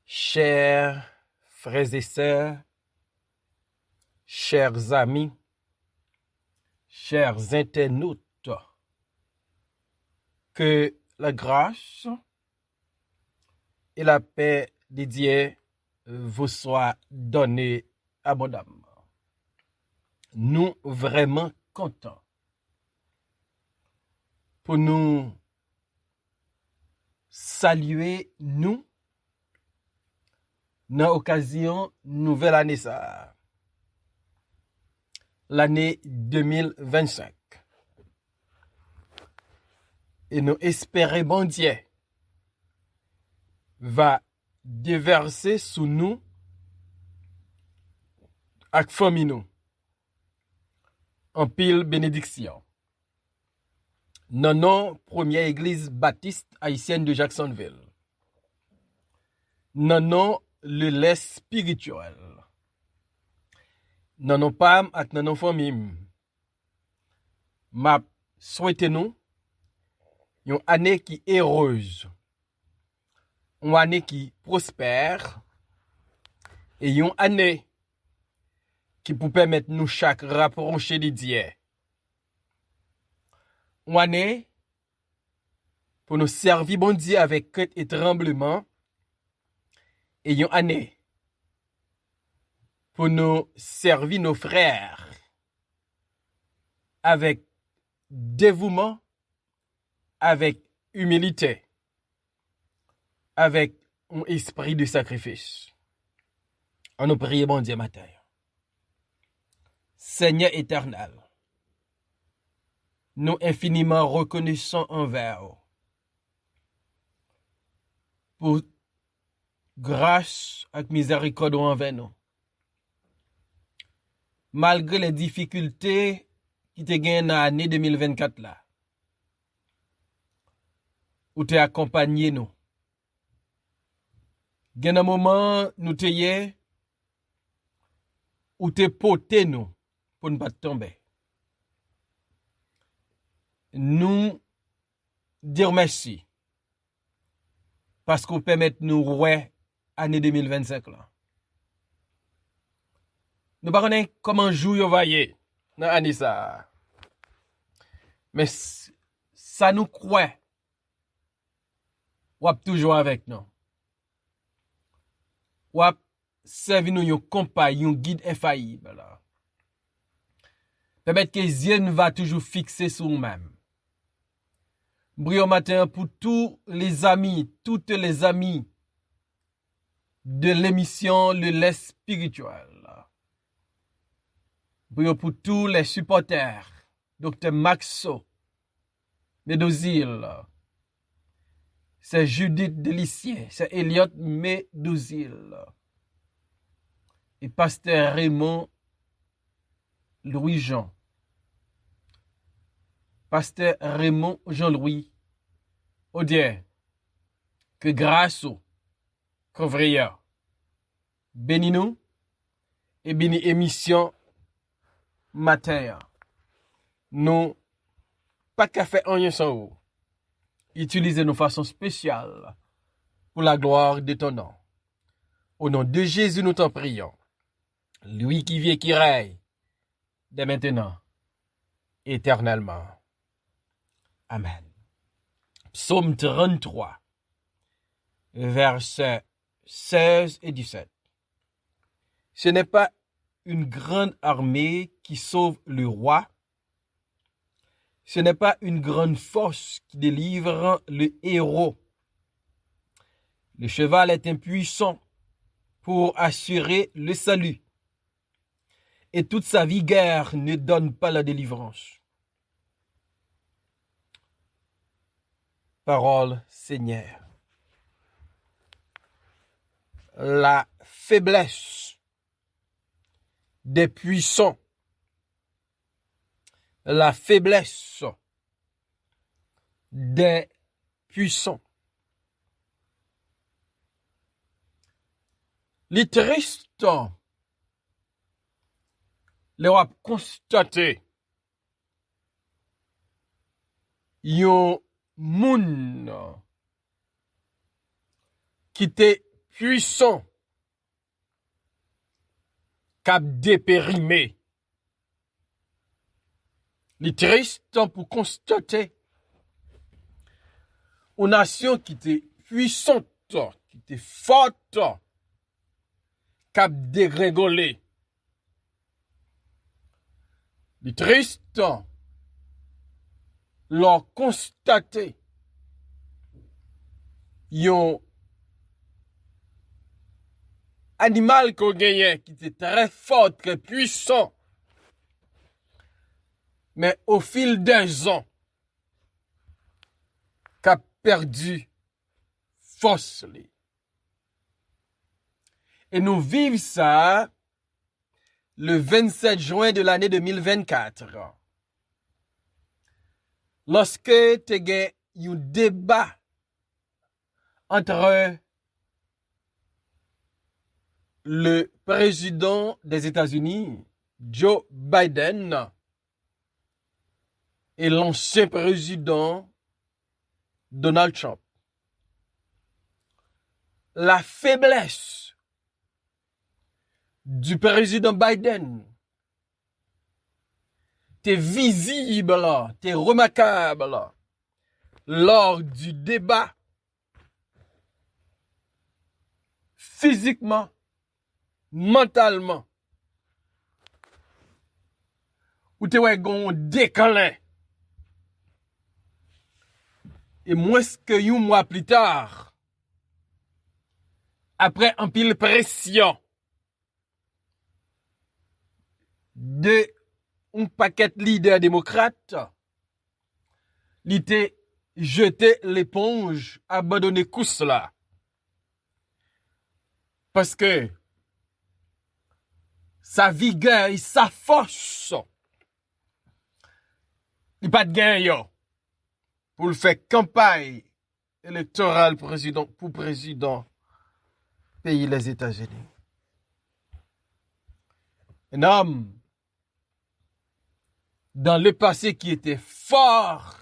Chers frères et sœurs, chers amis, chers internautes, que la grâce et la paix de Dieu vous soient données abondamment. Nous vraiment contents pour nous saluer, nous, dans l'occasion nouvelle année ça, l'année 2025. Et nous espérons, bon Dieu, va déverser sous nous ak famille nous en pile bénédiction. Dans nos première église baptiste haïtienne de Jacksonville. Dans nos le lait spirituel. Dans nos pam ak dans nos familles. M'a souhaité nous une année qui est heureuse. Une année qui prospère. Et une année qui peut permettre nous chaque rapprocher de Dieu. Une année pour nous servir bon Dieu avec crainte et tremblement. Et une année pour nous servir nos frères avec dévouement, avec humilité, avec un esprit de sacrifice. On nous prie bon Dieu matin. Seigneur éternel, nous infiniment reconnaissons envers vous pour grâce et miséricorde envers nous. Malgré les difficultés qui te gagnent dans l'année 2024 là, où tu accompagné nous. Gen un moment nous te yé, où te porté nous pour ne pas tomber. Nous dire merci parce qu'on permet nous ouais année 2025 là. Nous ne savons pas comment jouer au vaillé dans l'année ça. Mais ça nous croit. Ou toujours avec nous. Ou servi nous un compagnon, un guide infaillible là. Permettre que les yeux va toujours fixer sur nous-mêmes. Brio matin pour tous les amis, toutes les amies de l'émission Le Lait Spirituel. Brio pour tous les supporters, Dr. Maxo, Médozil, c'est Judith Delicier, c'est Elliot Médozil, et Pasteur Raymond Louis-Jean. Pasteur Raymond Jean-Louis Odier, que grâce au Couvrier, bénis nous et bénis émission matin. Nous, pas qu'à faire un sans vous. Utilisez nos façons spéciales pour la gloire de ton nom. Au nom de Jésus, nous t'en prions. Lui qui vit et qui règne, dès maintenant, éternellement. Amen. Psaume 33, versets 16 et 17. Ce n'est pas une grande armée qui sauve le roi. Ce n'est pas une grande force qui délivre le héros. Le cheval est impuissant pour assurer le salut. Et toute sa vigueur ne donne pas la délivrance. Parole Seigneur. La faiblesse des puissants. La faiblesse des puissants. Les tristes, les ont constaté, yon moun qui était puissant cap dépérimé. Il est triste pour constater une nation qui était puissante, qui était forte, cap dégringolé. Il est triste leur constater yon animal qu'on gagnait qui était très fort, très puissant. Mais au fil des ans, qu'a perdu force. Et nous vivons ça le 27 juin de l'année 2024. Lorsque tu as un débat entre le président des États-Unis, Joe Biden, et l'ancien président Donald Trump. La faiblesse du président Biden est visible, est remarquable lors du débat physiquement, mentalement, où tu es décalé. Et moins que un mois plus tard, après un pile pression de un paquet de leaders démocrates, il était jeté l'éponge, abandonné coup cela. Parce que sa vigueur et sa force, il n'y a pas de gain pour le faire campagne électorale pour président pays les États-Unis. Un homme dans le passé qui était fort,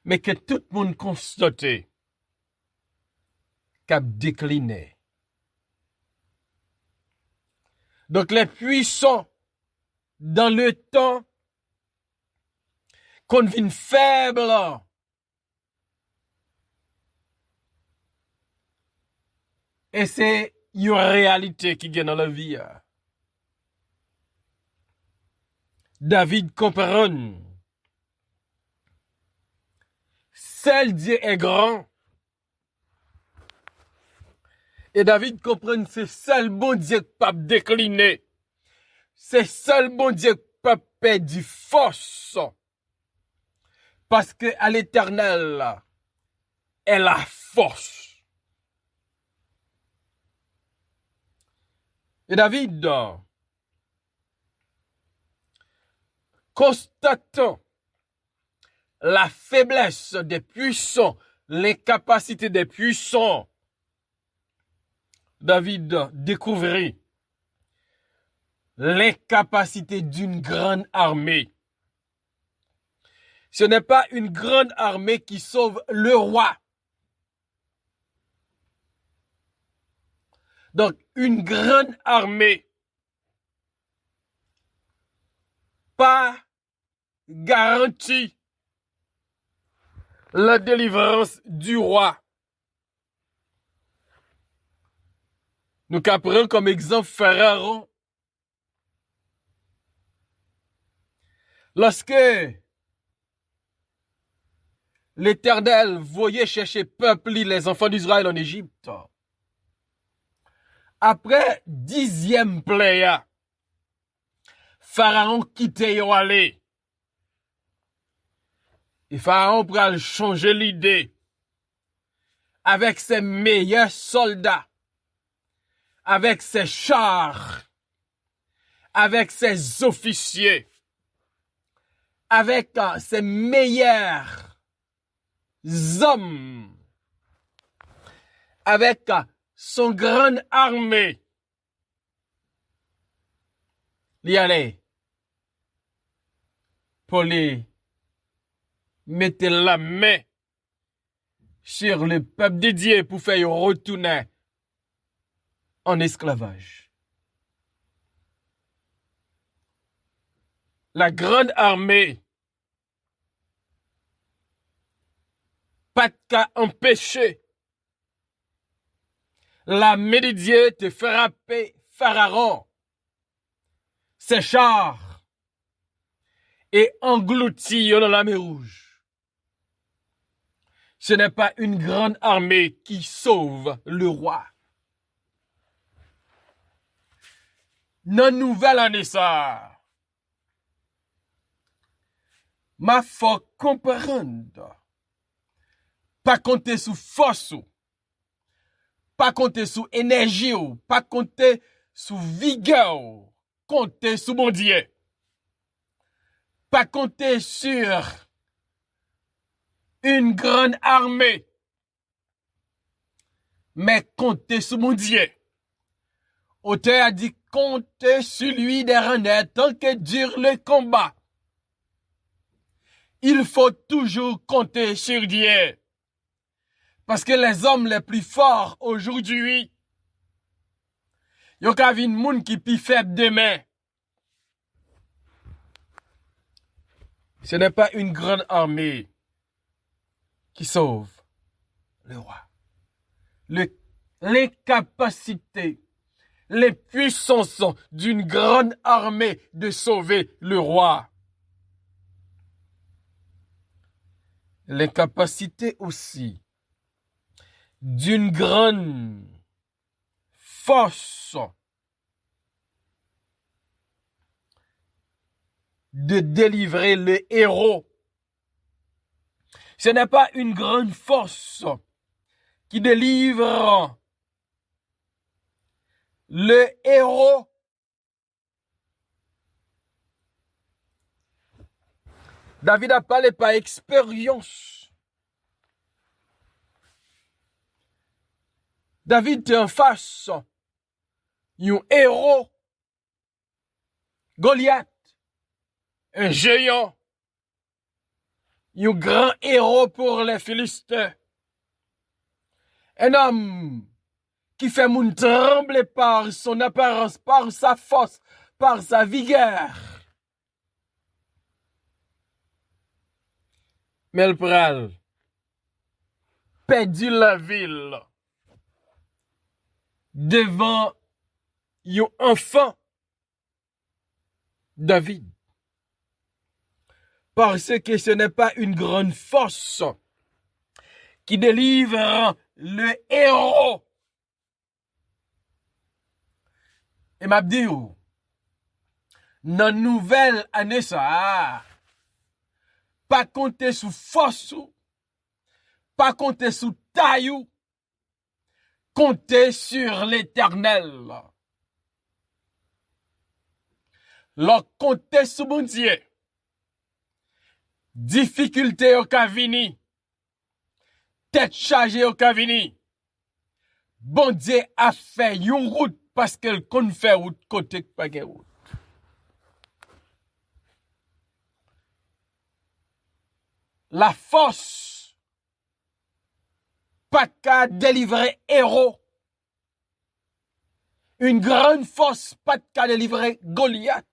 mais que tout le monde constatait qu'a décliné. Donc les puissants, dans le temps, qu'on devient faible, et c'est une réalité qui gagne dans la vie. David comprend. Seul Dieu est grand. Et David comprend que c'est seul bon Dieu qui peut décliner. C'est seul bon Dieu qui peut perdre force. Parce que à l'Éternel est la force. Et David, constatant la faiblesse des puissants, l'incapacité des puissants, David découvrit l'incapacité d'une grande armée. Ce n'est pas une grande armée qui sauve le roi. Donc, une grande armée, pas garantie la délivrance du roi. Nous prenons comme exemple Pharaon. Lorsque l'Éternel voyait chercher peuple, les enfants d'Israël en Égypte, après 10e plaie, Pharaon quittait et allait. Et Pharaon pourra changer l'idée avec ses meilleurs soldats, avec ses chars, avec ses officiers, avec ses meilleurs hommes, avec son grande armée. Il y allait pour les mettre la main sur le peuple de Dieu pour faire retourner en esclavage. La grande armée, pas qu'à empêcher l'armée de Dieu de frapper Pharaon, ses chars, et engloutir dans la mer Rouge. Ce n'est pas une grande armée qui sauve le roi. Dans nouvelle année ça, ma faut comprendre. Pas compter sous force, pas compter sous énergie, pas compter sous vigueur, compter sous mon Dieu. Pas compter sur une grande armée, mais compter sur mon Dieu. Auteur a dit compter sur lui des reins tant que dure le combat. Il faut toujours compter sur Dieu. Parce que les hommes les plus forts aujourd'hui, il y a une monde qui est plus faible demain. Ce n'est pas une grande armée qui sauve le roi. L'incapacité, les puissances d'une grande armée de sauver le roi. L'incapacité aussi d'une grande force de délivrer le héros. Ce n'est pas une grande force qui délivre le héros. David a parlé par expérience. David est en face d'un héros, Goliath, un géant, un grand héros pour les Philistins. Un homme qui fait moun trembler par son apparence, par sa force, par sa vigueur. Mais le pral perdu la ville devant un enfant, David. Parce que ce n'est pas une grande force qui délivre le héros. Et m'a dit, dans nouvelle année ça, pas compter sous force, pas compter sous taille, compter sur l'Éternel. Leur compter sur mon Dieu. Difficulté au Cavini. Tête chargée au Cavini. Bon Dieu a fait une route parce qu'elle compte faire route côté pas de route. La force pas qu'à délivrer héros. Une grande force pas qu'à délivrer Goliath.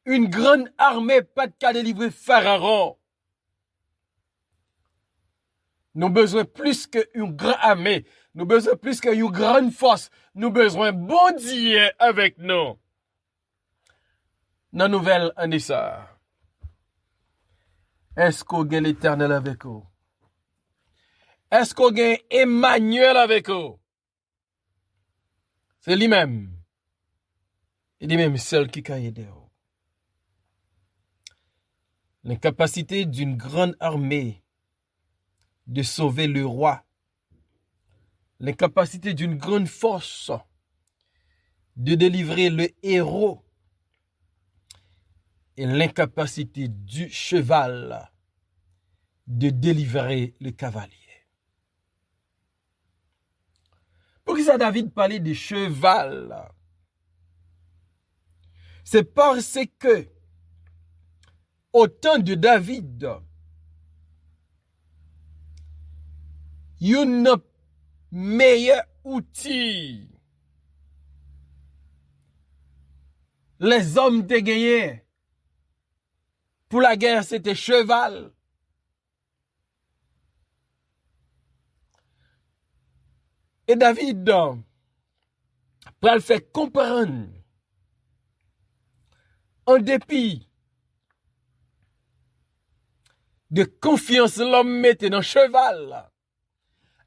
Une grande armée pas qu'à délivrer Pharaon. Nous avons besoin plus qu'une grande armée. Nous avons besoin plus qu'une grande force. Nous avons besoin de bon Dieu avec nous. Dans la nouvelle année ça. Est-ce qu'on a l'Éternel avec vous? Est-ce qu'on a Emmanuel avec vous? C'est lui-même. Et lui-même seul qui a aidé vous. L'incapacité d'une grande armée de sauver le roi. L'incapacité d'une grande force de délivrer le héros. Et l'incapacité du cheval de délivrer le cavalier. Pour que ça David parlait de cheval, c'est parce que au temps de David, un meilleur outil. Les hommes te gagné. Pour la guerre, c'était cheval. Et David, pour le faire comprendre, en dépit de confiance l'homme mettait dans le cheval,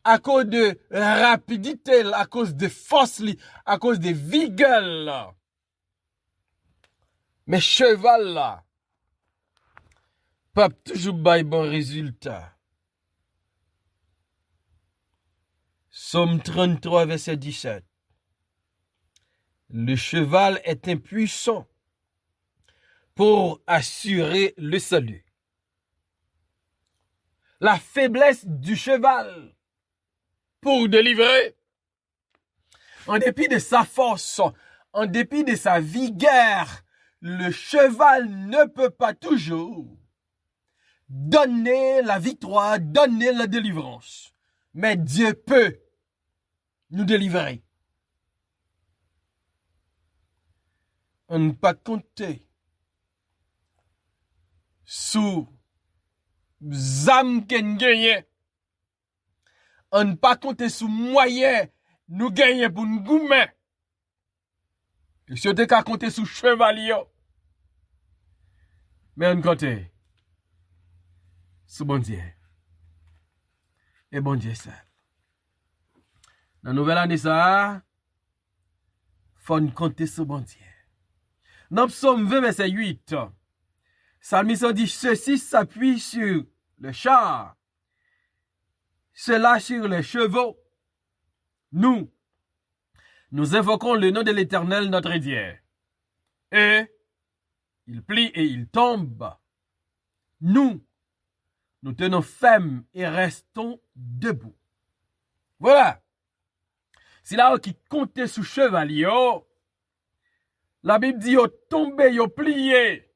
à cause de rapidité, à cause de force, à cause de vigueur. Mais cheval là, pas toujours bail bon résultat. Psaume 33, verset 17. Le cheval est impuissant pour assurer le salut. La faiblesse du cheval pour délivrer, en dépit de sa force, en dépit de sa vigueur, le cheval ne peut pas toujours donner la victoire, donner la délivrance. Mais Dieu peut nous délivrer. On ne peut pas compter sous âmes qu'on gagne. On ne peut pas compter sous moyens nous gagner pour nous goumer. Si on ne peut compter sous chevalier. Mais on compte sous bon Dieu. Et bon Dieu ça. Dans la nouvelle année ça, faut nous compter sous bon Dieu. Dans Psaume 20, verset 8, Psalmiste dit, ceci s'appuie sur le char, cela sur les chevaux. Nous invoquons le nom de l'Éternel, notre Dieu. Et il plie et il tombe. Nous tenons ferme et restons debout. Voilà. C'est là qui comptait sous chevalier. La Bible dit, yo tombé, yo plié.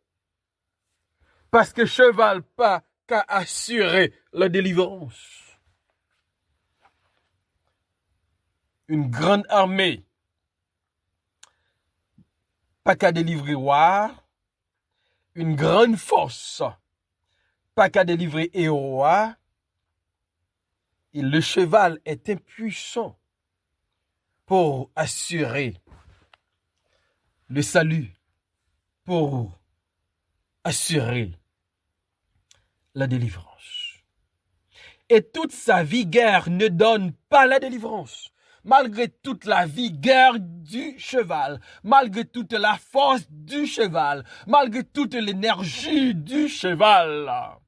Parce que cheval pas qu'à assurer la délivrance. Une grande armée pas qu'à délivrer roi. Une grande force pas qu'à délivrer héros. Et le cheval est impuissant pour assurer le salut, pour assurer la délivrance. Et toute sa vigueur ne donne pas la délivrance. Malgré toute la vigueur du cheval, malgré toute la force du cheval, malgré toute l'énergie du cheval,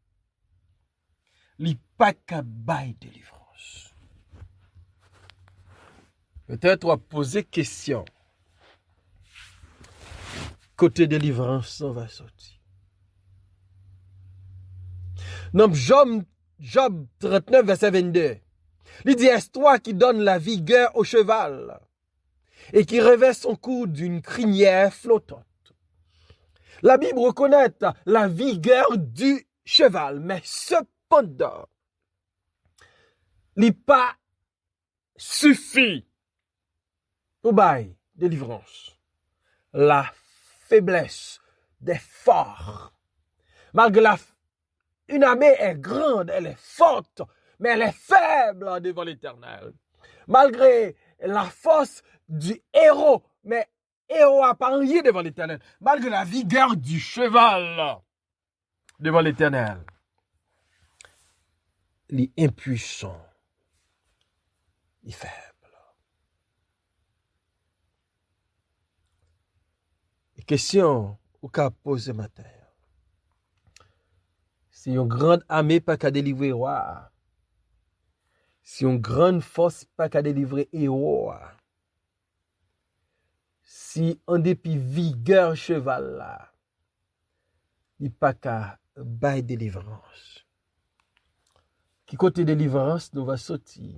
il n'y a pas qu'à bailler délivrance. Peut-être on va poser question. Côté délivrance, on va sortir. Dans Job 39, verset 22, il dit, est-ce toi qui donne la vigueur au cheval et qui revêt son cou d'une crinière flottante? La Bible reconnaît la vigueur du cheval, mais cependant, il n'est pas suffit pour bailler délivrance. La faiblesse des forts. Malgré une armée est grande, elle est forte, mais elle est faible devant l'Éternel. Malgré la force du héros, mais héros n'a pas rien devant l'Éternel. Malgré la vigueur du cheval devant l'Éternel, il est impuissant, il est faible. Question au cas posé matin. Si une grande armée pas qu'à délivrer roi, si une grande force pas qu'à délivrer héros, si en dépit vigueur cheval là, il pas qu'à bailler délivrance. Qui côté délivrance nous va sortir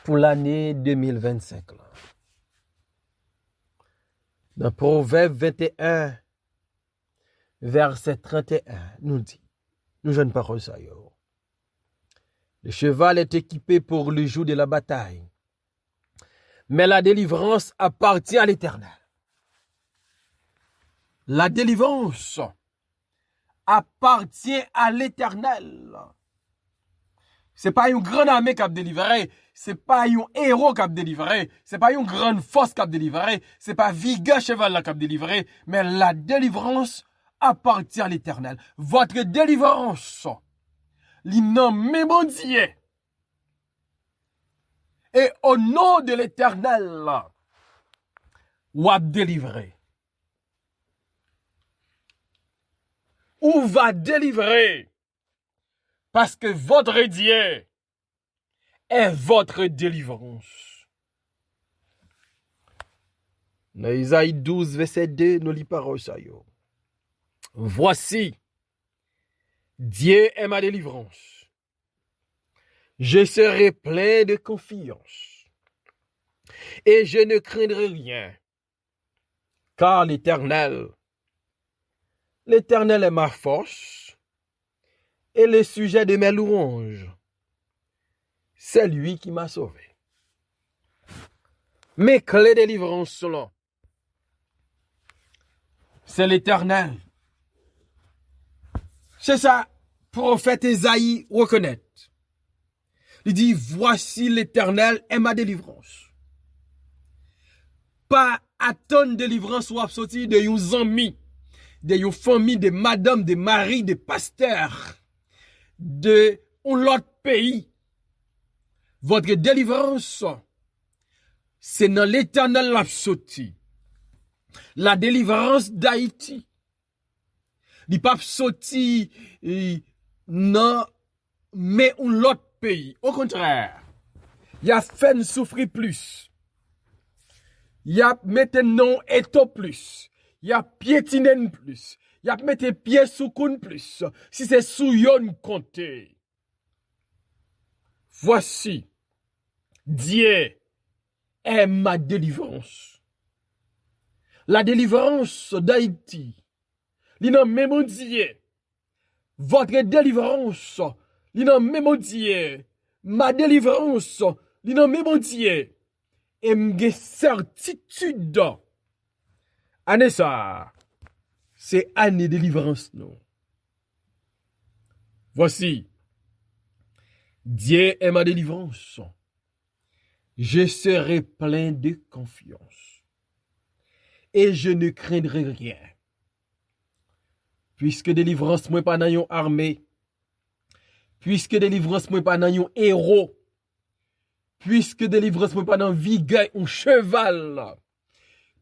pour l'année 2025 là. Dans Proverbe 21, verset 31, nous dit, nous jeunes paroles ça yo. Le cheval est équipé pour le jour de la bataille. Mais la délivrance appartient à l'Éternel. La délivrance appartient à l'Éternel. C'est pas une grande armée qui a délivré, c'est pas un héros qui a délivré, c'est pas une grande force qui a délivré, c'est pas Viga cheval qui a délivré, mais la délivrance appartient à l'Éternel. Votre délivrance, l'innommé mon Dieu. Et au nom de l'Éternel, ou a délivré. Ou va délivrer. Parce que votre Dieu est votre délivrance. Dans Isaïe 12, verset 2, nous lisons parole ça. Voici, Dieu est ma délivrance. Je serai plein de confiance. Et je ne craindrai rien. Car l'Éternel est ma force. Et le sujet de mes louanges, c'est lui qui m'a sauvé. Mes clés de délivrance sont là. C'est l'Éternel. C'est ça, prophète Isaïe reconnaît. Il dit, voici l'Éternel est ma délivrance. Pas attendre délivrance ou sortir de vos amis, de vos familles, de madame, de mari, de pasteur, de l'autre pays. Votre délivrance, c'est dans l'Éternel la sorti. La délivrance d'Haïti. Il pas sorti non mais l'autre pays. Au contraire, il a fait souffrir plus. Il a maintenant éto plus. Il a piétiné plus. Il a mis pieds sous koun plus. Si c'est sous yon compté. Voici, Dieu est ma délivrance. La délivrance d'Haïti. L'in même Dieu. Votre délivrance. L'in même Dieu. Ma délivrance. L'in même Dieu. Et m'ge certitude. Année ça. C'est année de délivrance, non. Voici. Dieu est ma délivrance. Je serai plein de confiance. Et je ne craindrai rien. Puisque délivrance moi pas dans yon armée. Puisque délivrance moi pas dans yon héros. Puisque délivrance moi pas dans vigueur ou cheval.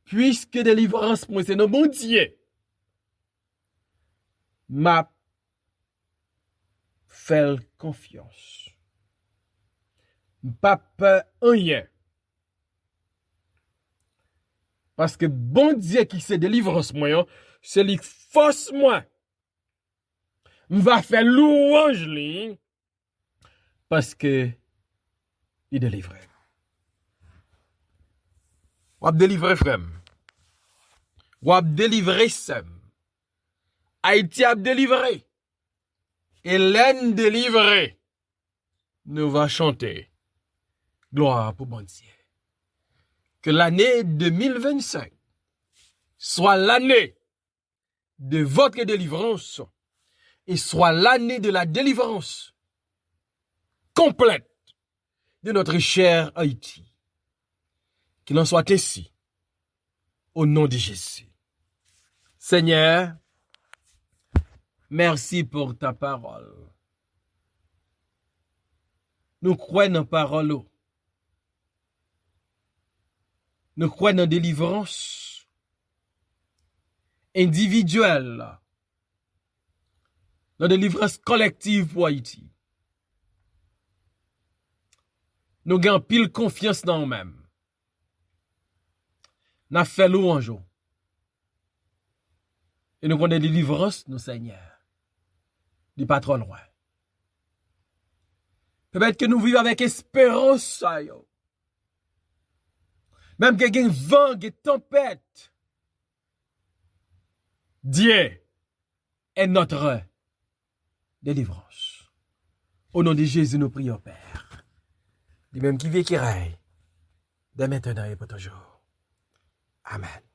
Puisque délivrance moi c'est dans mon Dieu. M'a fait confiance. Pas peur rien. Parce que bon Dieu qui se délivrance moi, c'est lui force moi. M'va faire louange li parce que il délivre. Ou délivrer frère. Ou délivrer sem. Haïti a délivré. Hélène délivré. Nous va chanter. Gloire pour bon Dieu. Que l'année 2025 soit l'année de votre délivrance et soit l'année de la délivrance complète de notre cher Haïti. Qu'il en soit ainsi, au nom de Jésus. Seigneur, merci pour ta parole. Nous croyons dans la parole. Nous croyons dans la délivrance individuelle, dans la délivrance collective pour Haïti. Nous avons pile confiance dans nous-mêmes. Nous avons fait louange. Et nous avons des délivrances, nous Seigneur. Il n'est pas trop loin. Peut-être que nous vivons avec espérance. Même qu'il y a un vent, une tempête. Dieu est notre délivrance. Au nom de Jésus, nous prions, Père. De même qui vit, qui règne, dès maintenant et pour toujours. Amen.